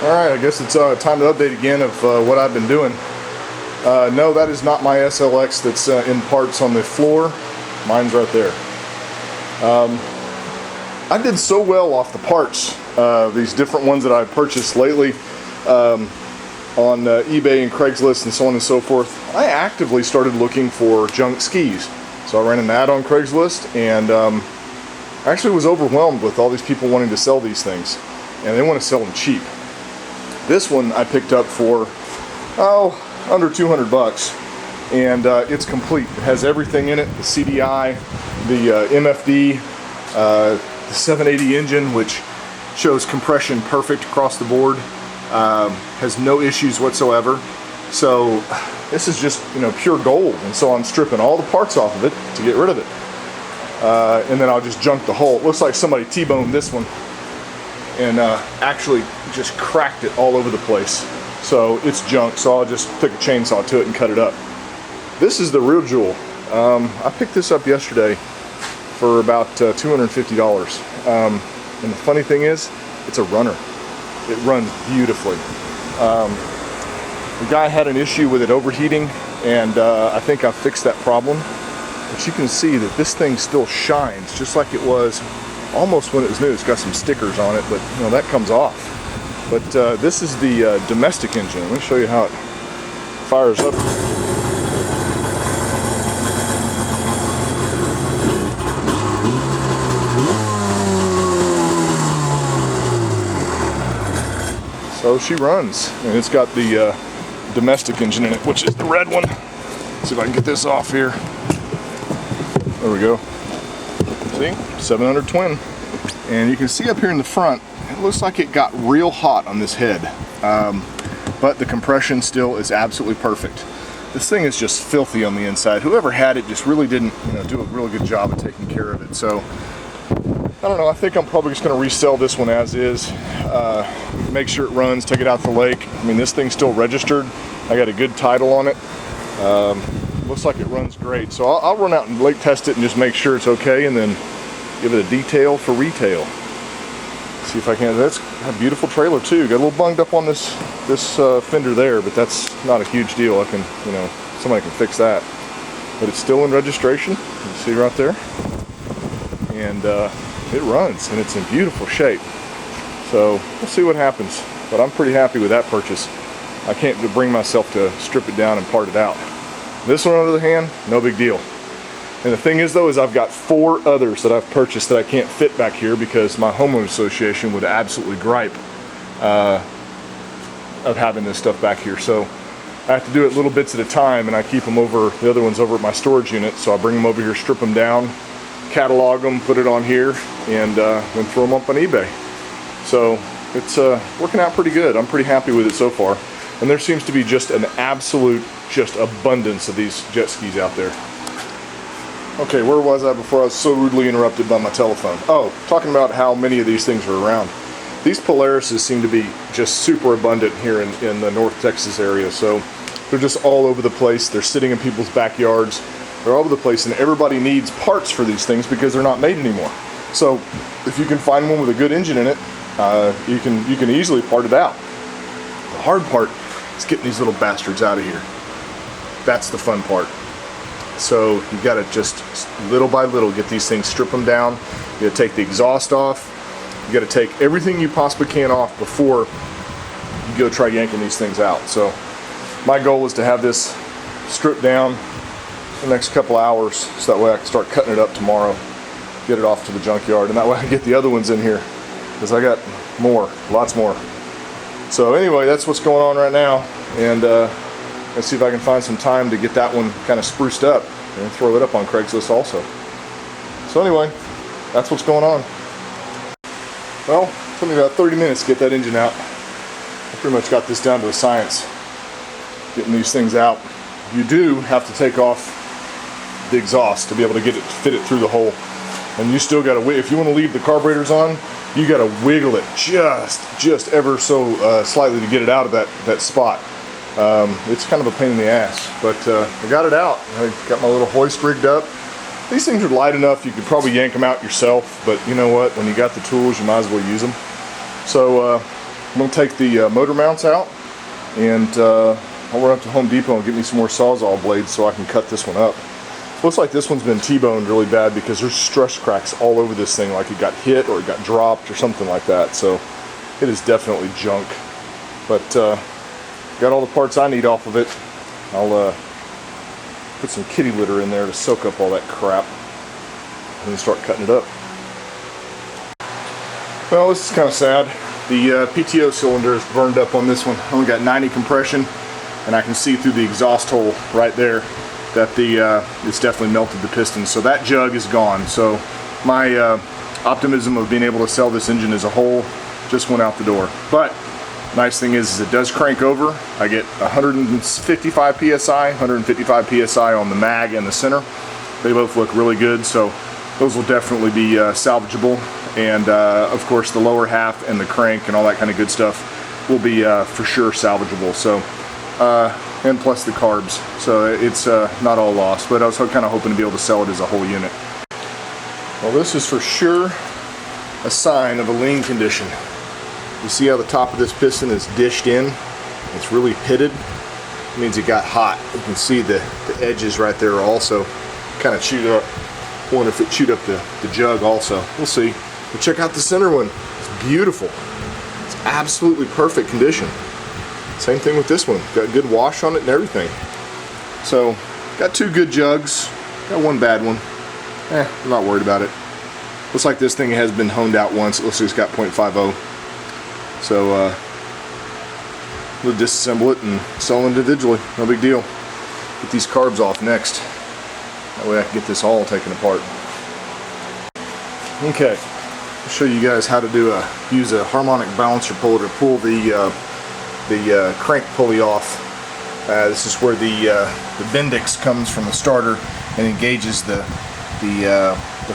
Alright, I guess it's time to update again of what I've been doing. No, that is not my SLX that's in parts on the floor. Mine's right there. I did so well off the parts, these different ones that I've purchased lately on eBay and Craigslist and so on and so forth. I actively started looking for junk skis. So I ran an ad on Craigslist and I actually was overwhelmed with all these people wanting to sell these things. And they want to sell them cheap. This one I picked up for, under 200 bucks. And it's complete. It has everything in it. The CDI, the MFD, the 780 engine, which shows compression perfect across the board. Has no issues whatsoever. So this is just, pure gold. And so I'm stripping all the parts off of it to get rid of it. And then I'll just junk the hull. It looks like somebody T-boned this one and actually just cracked it all over the place. So it's junk, so I'll just take a chainsaw to it and cut it up. This is the real jewel. I picked this up yesterday for about $250. And the funny thing is, it's a runner. It runs beautifully. The guy had an issue with it overheating, and I think I fixed that problem. But you can see that this thing still shines just like it was almost when it was new. It's got some stickers on it, but that comes off. But this is the domestic engine. Let me show you how it fires up. So she runs, and it's got the domestic engine in it, which is the red one. Let's see if I can get this off here. There we go. See, 700 twin. And you can see up here in the front, it looks like it got real hot on this head. But the compression still is absolutely perfect. This thing is just filthy on the inside. Whoever had it just really didn't do a really good job of taking care of it. So, I don't know, I think I'm probably just going to resell this one as is. Make sure it runs, take it out to the lake. I mean, this thing's still registered. I got a good title on it. Looks like it runs great. So I'll run out and lake test it and just make sure it's okay, and then give it a detail for retail. See if I can. That's a beautiful trailer too. Got a little bunged up on this fender there, but that's not a huge deal. I can, somebody can fix that. But it's still in registration. You can see right there. And it runs, and it's in beautiful shape. So we'll see what happens. But I'm pretty happy with that purchase. I can't bring myself to strip it down and part it out. This one, on the other hand, no big deal. And the thing is, though, is I've got 4 others that I've purchased that I can't fit back here because my homeowner association would absolutely gripe of having this stuff back here. So I have to do it little bits at a time, and I keep them over, the other ones over at my storage unit. So I bring them over here, strip them down, catalog them, put it on here, and then throw them up on eBay. So it's working out pretty good. I'm pretty happy with it so far. And there seems to be just an absolute abundance of these jet skis out there. Okay, where was I before I was so rudely interrupted by my telephone? Oh, talking about how many of these things are around. These Polarises seem to be just super abundant here in the North Texas area. So they're just all over the place. They're sitting in people's backyards. They're all over the place, and everybody needs parts for these things because they're not made anymore. So if you can find one with a good engine in it, you can easily part it out. The hard part is getting these little bastards out of here. That's the fun part. So you got to just little by little get these things, strip them down. You got to take the exhaust off. You got to take everything you possibly can off before you go try yanking these things out. So my goal is to have this stripped down the next couple hours, so that way I can start cutting it up tomorrow, get it off to the junkyard, and that way I can get the other ones in here, because I got more, lots more. So anyway, that's what's going on right now, and let's see if I can find some time to get that one kind of spruced up and throw it up on Craigslist also. So anyway, that's what's going on. Well, it took me about 30 minutes to get that engine out. I pretty much got this down to a science, getting these things out. You do have to take off the exhaust to be able to get it, fit it through the hole. And you still got to, if you want to leave the carburetors on, you got to wiggle it just ever so slightly to get it out of that spot. It's kind of a pain in the ass, but I got it out. I got my little hoist rigged up. These things are light enough you could probably yank them out yourself, but you know what, when you got the tools, you might as well use them. So I'm going to take the motor mounts out, and I'll run up to Home Depot and get me some more Sawzall blades so I can cut this one up. Looks like this one's been T-boned really bad because there's stress cracks all over this thing, like it got hit or it got dropped or something like that. So it is definitely junk. But got all the parts I need off of it. I'll put some kitty litter in there to soak up all that crap and then start cutting it up. Well, this is kind of sad. The PTO cylinder is burned up on this one. I only got 90 compression, and I can see through the exhaust hole right there that it's definitely melted the piston. So that jug is gone. So my optimism of being able to sell this engine as a whole just went out the door. But nice thing is it does crank over. I get 155 psi, 155 psi on the mag and the center. They both look really good, so those will definitely be salvageable. And of course the lower half and the crank and all that kind of good stuff will be for sure salvageable. So and plus the carbs, so it's not all lost, but I was kind of hoping to be able to sell it as a whole unit. Well, this is for sure a sign of a lean condition. You see how the top of this piston is dished in? It's really pitted. It means it got hot. You can see the edges right there are also kind of chewed up. I wonder if it chewed up the jug also. We'll see. But check out the center one. It's beautiful. It's absolutely perfect condition. Same thing with this one. Got good wash on it and everything. So, got two good jugs. Got one bad one. I'm not worried about it. Looks like this thing has been honed out once. It looks like it's got 0.50. So, we'll disassemble it and sell them individually. No big deal. Get these carbs off next. That way I can get this all taken apart. Okay. I'll show you guys how to use a harmonic balancer puller to pull the crank pulley off. This is where the Bendix comes from the starter and engages the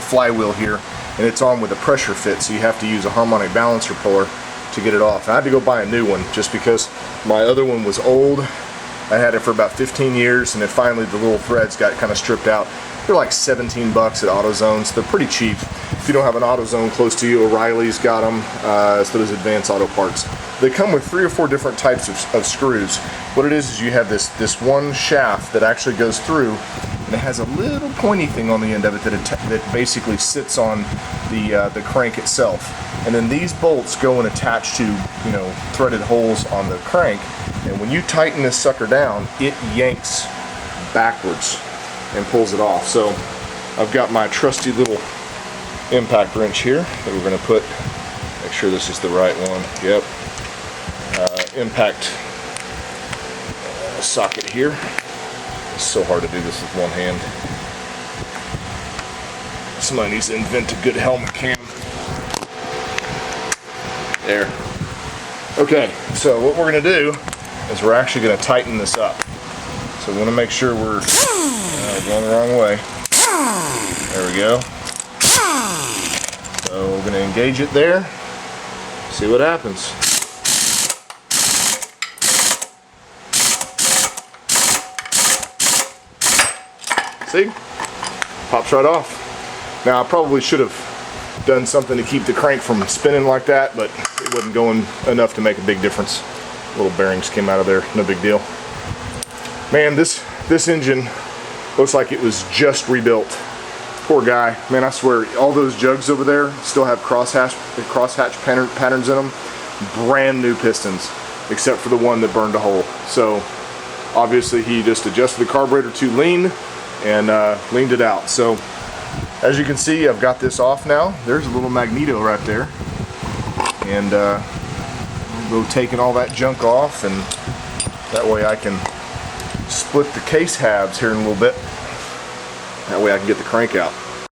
flywheel here, and it's on with a pressure fit, so you have to use a harmonic balancer puller to get it off. I had to go buy a new one just because my other one was old. I had it for about 15 years, and then finally the little threads got kind of stripped out. They're like 17 bucks at AutoZone, so they're pretty cheap. If you don't have an AutoZone close to you, O'Reilly's got them, so does Advanced Auto Parts. They come with 3 or 4 different types of screws. What it is you have this one shaft that actually goes through, and it has a little pointy thing on the end of it that basically sits on the crank itself. And then these bolts go and attach to, threaded holes on the crank, and when you tighten this sucker down, it yanks backwards and pulls it off. So I've got my trusty little impact wrench here that we're going to put, make sure this is the right one. Yep. Impact socket here. It's so hard to do this with one hand. Somebody needs to invent a good helmet cam. There. Okay, so what we're going to do is we're actually going to tighten this up. So we want to make sure we're going the wrong way. There we go. So we're going to engage it there. See what happens. See? Pops right off. Now I probably should have done something to keep the crank from spinning like that, but it wasn't going enough to make a big difference. Little bearings came out of there, no big deal. Man, this engine looks like it was just rebuilt. Poor guy. Man, I swear, all those jugs over there still have crosshatch patterns in them. Brand new pistons, except for the one that burned a hole. So obviously he just adjusted the carburetor too lean and leaned it out. So as you can see, I've got this off now. There's a little magneto right there, and we'll go taking all that junk off, and that way I can split the case halves here in a little bit. That way I can get the crank out.